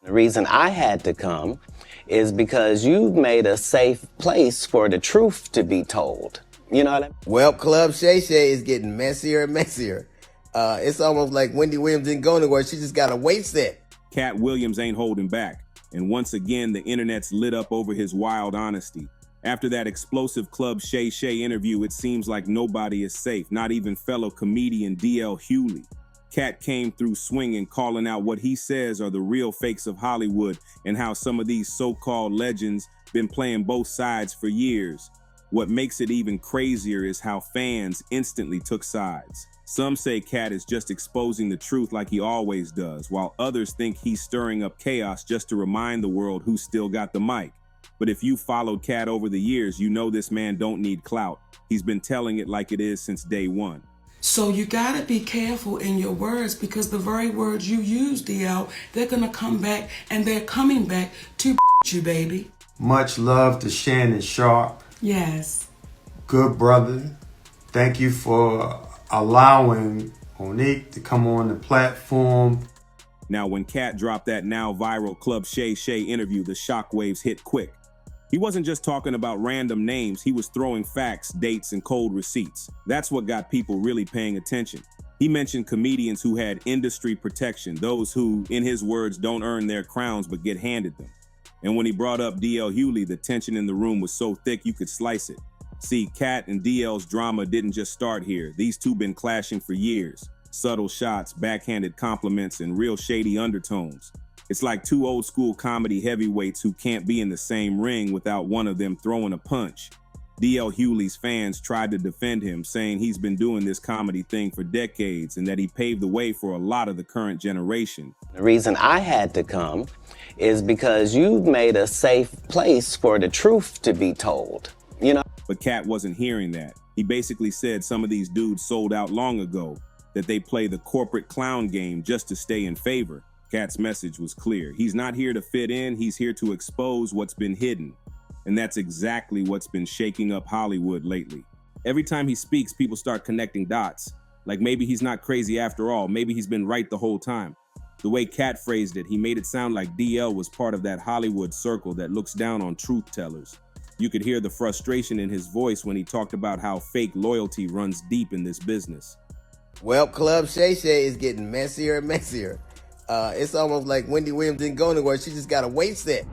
The reason I had to come is because you've made a safe place for the truth to be told. You know what I mean? Well, Club Shay Shay is getting messier and messier. It's almost like Wendy Williams didn't go anywhere. She just got a weight set. Katt Williams ain't holding back. And once again, the internet's lit up over his wild honesty. After that explosive Club Shay Shay interview, it seems like nobody is safe, not even fellow comedian DL Hughley. Katt came through swinging, calling out what he says are the real fakes of Hollywood and how some of these so-called legends been playing both sides for years. What makes it even crazier is how fans instantly took sides. Some say Katt is just exposing the truth like he always does, while others think he's stirring up chaos just to remind the world who's still got the mic. But if you followed Katt over the years, you know this man don't need clout. He's been telling it like it is since day one. So you gotta be careful in your words, because the very words you use, DL, they're gonna come back, and they're coming back to you, baby. Much love to Shannon Sharpe. Yes. Good brother. Thank you for allowing Monique to come on the platform. Now, when Katt dropped that now viral Club Shay Shay interview, the shockwaves hit quick. He wasn't just talking about random names, he was throwing facts, dates, and cold receipts. That's what got people really paying attention. He mentioned comedians who had industry protection, those who, in his words, don't earn their crowns but get handed them. And when he brought up DL Hughley, the tension in the room was so thick you could slice it. See, Katt and DL's drama didn't just start here. These two been clashing for years. Subtle shots, backhanded compliments, and real shady undertones. It's like two old school comedy heavyweights who can't be in the same ring without one of them throwing a punch. DL Hughley's fans tried to defend him, saying he's been doing this comedy thing for decades and that he paved the way for a lot of the current generation. The reason I had to come is because you've made a safe place for the truth to be told. You know? But Katt wasn't hearing that. He basically said some of these dudes sold out long ago, that they play the corporate clown game just to stay in favor. Katt's message was clear. He's not here to fit in, he's here to expose what's been hidden. And that's exactly what's been shaking up Hollywood lately. Every time he speaks, people start connecting dots. Like maybe he's not crazy after all, maybe he's been right the whole time. The way Katt phrased it, he made it sound like DL was part of that Hollywood circle that looks down on truth tellers. You could hear the frustration in his voice when he talked about how fake loyalty runs deep in this business. Well, Club Shay Shay is getting messier and messier. It's almost like Wendy Williams didn't go anywhere. She just got a weight set.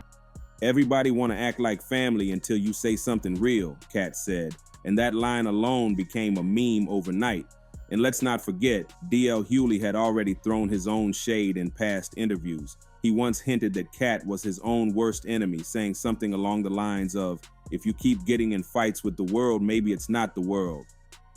Everybody want to act like family until you say something real, Katt said. And that line alone became a meme overnight. And let's not forget, DL Hughley had already thrown his own shade in past interviews. He once hinted that Katt was his own worst enemy, saying something along the lines of, if you keep getting in fights with the world, maybe it's not the world.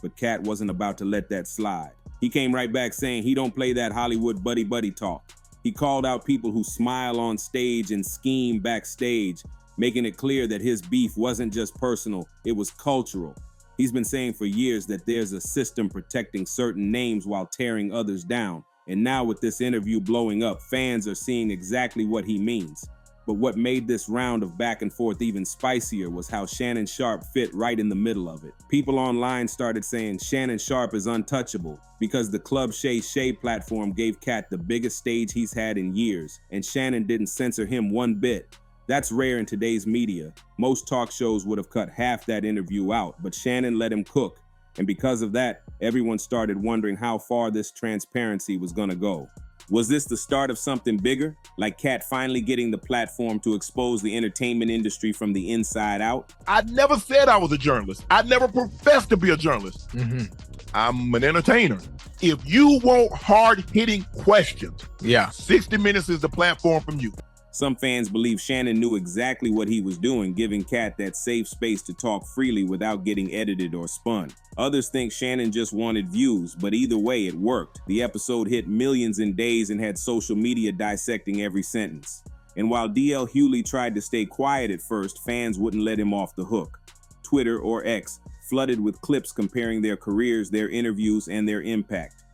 But Katt wasn't about to let that slide. He came right back saying he don't play that Hollywood buddy-buddy talk. He called out people who smile on stage and scheme backstage, making it clear that his beef wasn't just personal, it was cultural. He's been saying for years that there's a system protecting certain names while tearing others down. And now with this interview blowing up, fans are seeing exactly what he means. But what made this round of back and forth even spicier was how Shannon Sharpe fit right in the middle of it. People online started saying Shannon Sharpe is untouchable because the Club Shay Shay platform gave Katt the biggest stage he's had in years, and Shannon didn't censor him one bit. That's rare in today's media. Most talk shows would have cut half that interview out, but Shannon let him cook. And because of that, everyone started wondering how far this transparency was gonna go. Was this the start of something bigger? Like Katt finally getting the platform to expose the entertainment industry from the inside out? I never said I was a journalist. I never professed to be a journalist. I'm an entertainer. If you want hard-hitting questions, 60 Minutes is the platform from you. Some fans believe Shannon knew exactly what he was doing, giving Katt that safe space to talk freely without getting edited or spun. Others think Shannon just wanted views, but either way, it worked. The episode hit millions in days and had social media dissecting every sentence. And while DL Hughley tried to stay quiet at first, fans wouldn't let him off the hook. Twitter, or X, flooded with clips comparing their careers, their interviews, and their impact.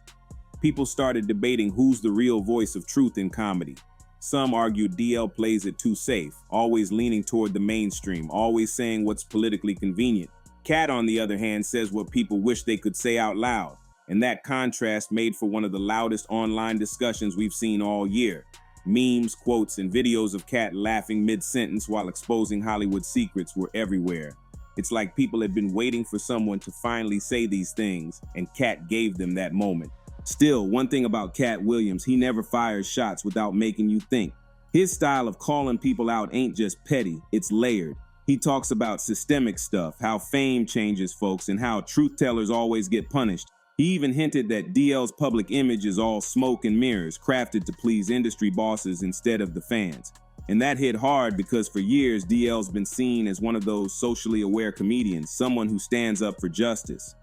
People started debating who's the real voice of truth in comedy. Some argued DL plays it too safe, always leaning toward the mainstream, always saying what's politically convenient. Katt, on the other hand, says what people wish they could say out loud, and that contrast made for one of the loudest online discussions we've seen all year. Memes, quotes, and videos of Katt laughing mid-sentence while exposing Hollywood secrets were everywhere. It's like people had been waiting for someone to finally say these things, and Katt gave them that moment. Still, one thing about Katt Williams, he never fires shots without making you think. His style of calling people out ain't just petty, it's layered. He talks about systemic stuff, how fame changes folks, and how truth tellers always get punished. He even hinted that DL's public image is all smoke and mirrors, crafted to please industry bosses instead of the fans. And that hit hard because for years, DL's been seen as one of those socially aware comedians, someone who stands up for justice.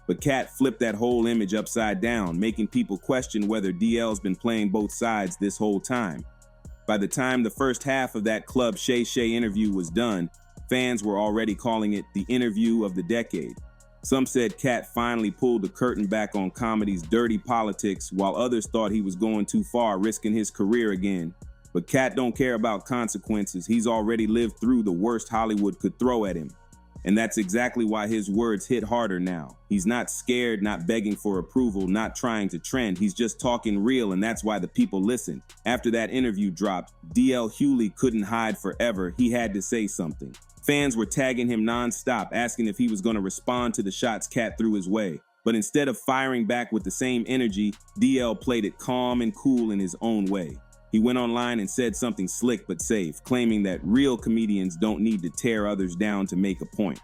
But Katt flipped that whole image upside down, making people question whether DL's been playing both sides this whole time. By the time the first half of that Club Shay Shay interview was done, fans were already calling it the interview of the decade. Some said Katt finally pulled the curtain back on comedy's dirty politics, while others thought he was going too far, risking his career again. But Katt don't care about consequences. He's already lived through the worst Hollywood could throw at him. And that's exactly why his words hit harder now. He's not scared, not begging for approval, not trying to trend. He's just talking real, and that's why the people listen. After that interview dropped, DL Hughley couldn't hide forever. He had to say something. Fans were tagging him nonstop, asking if he was going to respond to the shots Katt threw his way. But instead of firing back with the same energy, DL played it calm and cool in his own way. He went online and said something slick but safe, claiming that real comedians don't need to tear others down to make a point.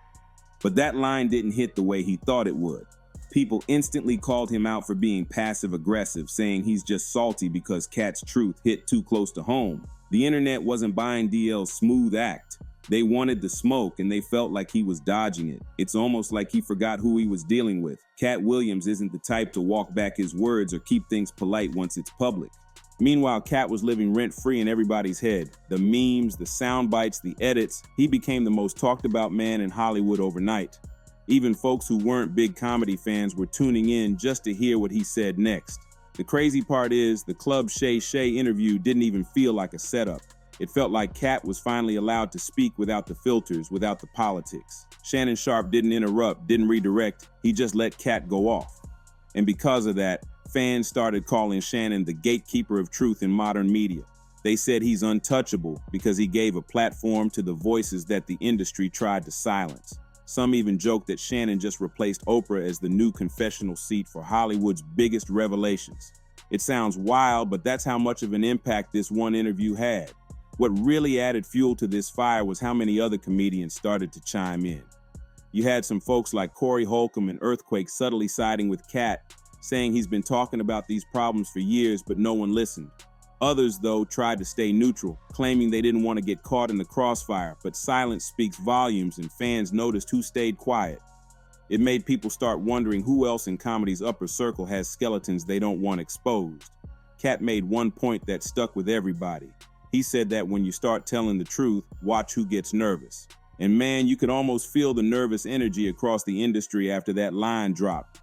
But that line didn't hit the way he thought it would. People instantly called him out for being passive-aggressive, saying he's just salty because Katt's truth hit too close to home. The internet wasn't buying DL's smooth act. They wanted the smoke, and they felt like he was dodging it. It's almost like he forgot who he was dealing with. Katt Williams isn't the type to walk back his words or keep things polite once it's public. Meanwhile, Katt was living rent-free in everybody's head. The memes, the sound bites, the edits, he became the most talked about man in Hollywood overnight. Even folks who weren't big comedy fans were tuning in just to hear what he said next. The crazy part is, the Club Shay Shay interview didn't even feel like a setup. It felt like Katt was finally allowed to speak without the filters, without the politics. Shannon Sharpe didn't interrupt, didn't redirect, he just let Katt go off. And because of that, fans started calling Shannon the gatekeeper of truth in modern media. They said he's untouchable because he gave a platform to the voices that the industry tried to silence. Some even joked that Shannon just replaced Oprah as the new confessional seat for Hollywood's biggest revelations. It sounds wild, but that's how much of an impact this one interview had. What really added fuel to this fire was how many other comedians started to chime in. You had some folks like Corey Holcomb and Earthquake subtly siding with Katt, saying he's been talking about these problems for years, but no one listened. Others, though, tried to stay neutral, claiming they didn't want to get caught in the crossfire, but silence speaks volumes, and fans noticed who stayed quiet. It made people start wondering who else in comedy's upper circle has skeletons they don't want exposed. Katt made one point that stuck with everybody. He said that when you start telling the truth, watch who gets nervous. And man, you could almost feel the nervous energy across the industry after that line dropped.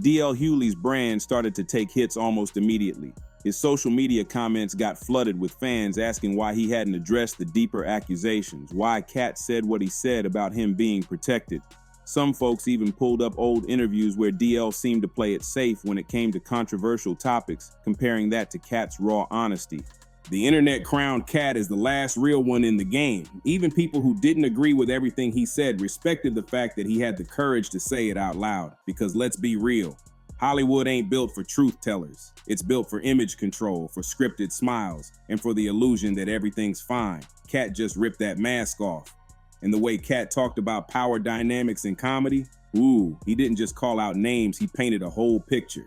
DL Hughley's brand started to take hits almost immediately. His social media comments got flooded with fans asking why he hadn't addressed the deeper accusations, why Katt said what he said about him being protected. Some folks even pulled up old interviews where DL seemed to play it safe when it came to controversial topics, comparing that to Katt's raw honesty. The internet crowned Katt as the last real one in the game. Even people who didn't agree with everything he said respected the fact that he had the courage to say it out loud. Because let's be real, Hollywood ain't built for truth tellers. It's built for image control, for scripted smiles, and for the illusion that everything's fine. Katt just ripped that mask off. And the way Katt talked about power dynamics in comedy, he didn't just call out names, he painted a whole picture.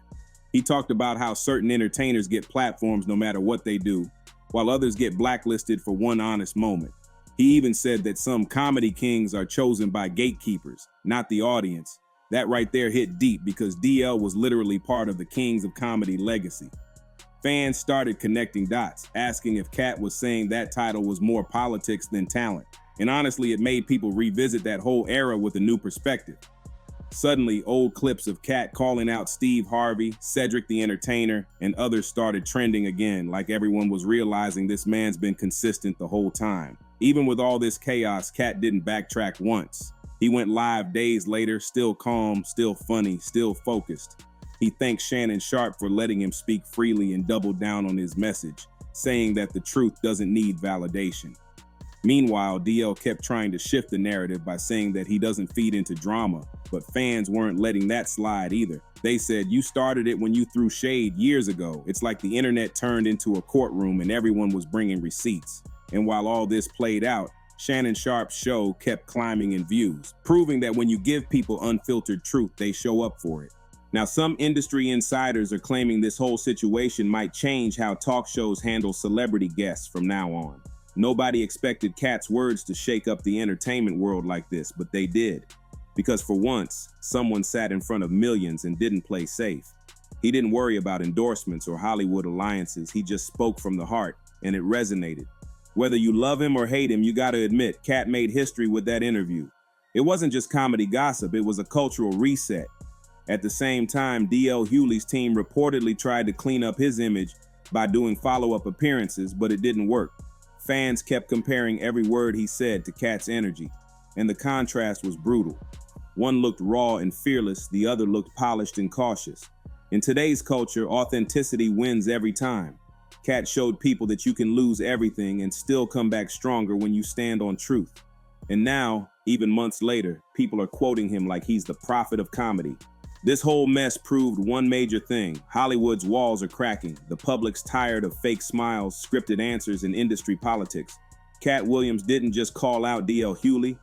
He talked about how certain entertainers get platforms no matter what they do, while others get blacklisted for one honest moment. He even said that some comedy kings are chosen by gatekeepers, not the audience. That right there hit deep because DL was literally part of the Kings of Comedy legacy. Fans started connecting dots, asking if Katt was saying that title was more politics than talent. And honestly, it made people revisit that whole era with a new perspective. Suddenly, old clips of Katt calling out Steve Harvey, Cedric the Entertainer, and others started trending again, like everyone was realizing this man's been consistent the whole time. Even with all this chaos, Katt didn't backtrack once. He went live days later, still calm, still funny, still focused. He thanked Shannon Sharpe for letting him speak freely and doubled down on his message. saying that the truth doesn't need validation. Meanwhile, DL kept trying to shift the narrative by saying that he doesn't feed into drama, but fans weren't letting that slide either. They said, "You started it when you threw shade years ago. It's like the internet turned into a courtroom and everyone was bringing receipts." And while all this played out, Shannon Sharpe's show kept climbing in views, proving that when you give people unfiltered truth, they show up for it. Now, some industry insiders are claiming this whole situation might change how talk shows handle celebrity guests from now on. Nobody expected Katt's words to shake up the entertainment world like this, but they did. Because for once, someone sat in front of millions and didn't play safe. He didn't worry about endorsements or Hollywood alliances. He just spoke from the heart, and it resonated. Whether you love him or hate him, you gotta admit, Katt made history with that interview. It wasn't just comedy gossip, it was a cultural reset. At the same time, DL Hughley's team reportedly tried to clean up his image by doing follow-up appearances, but it didn't work. Fans kept comparing every word he said to Katt's energy, and the contrast was brutal. One looked raw and fearless, the other looked polished and cautious. In today's culture, authenticity wins every time. Katt showed people that you can lose everything and still come back stronger when you stand on truth. And now, even months later, people are quoting him like he's the prophet of comedy. This whole mess proved one major thing. Hollywood's walls are cracking. The public's tired of fake smiles, scripted answers, and industry politics. Katt Williams didn't just call out DL Hughley.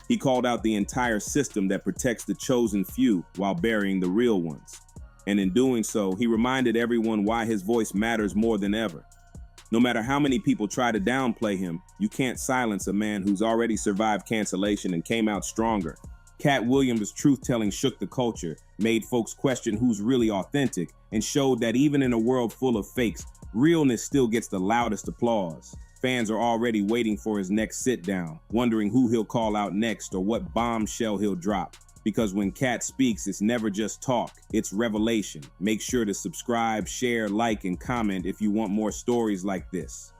He called out the entire system that protects the chosen few while burying the real ones. And in doing so, he reminded everyone why his voice matters more than ever. No matter how many people try to downplay him, you can't silence a man who's already survived cancellation and came out stronger. Katt Williams' truth-telling shook the culture, made folks question who's really authentic, and showed that even in a world full of fakes, realness still gets the loudest applause. Fans are already waiting for his next sit-down, wondering who he'll call out next or what bombshell he'll drop. Because when Katt speaks, it's never just talk, it's revelation. Make sure to subscribe, share, like, and comment if you want more stories like this.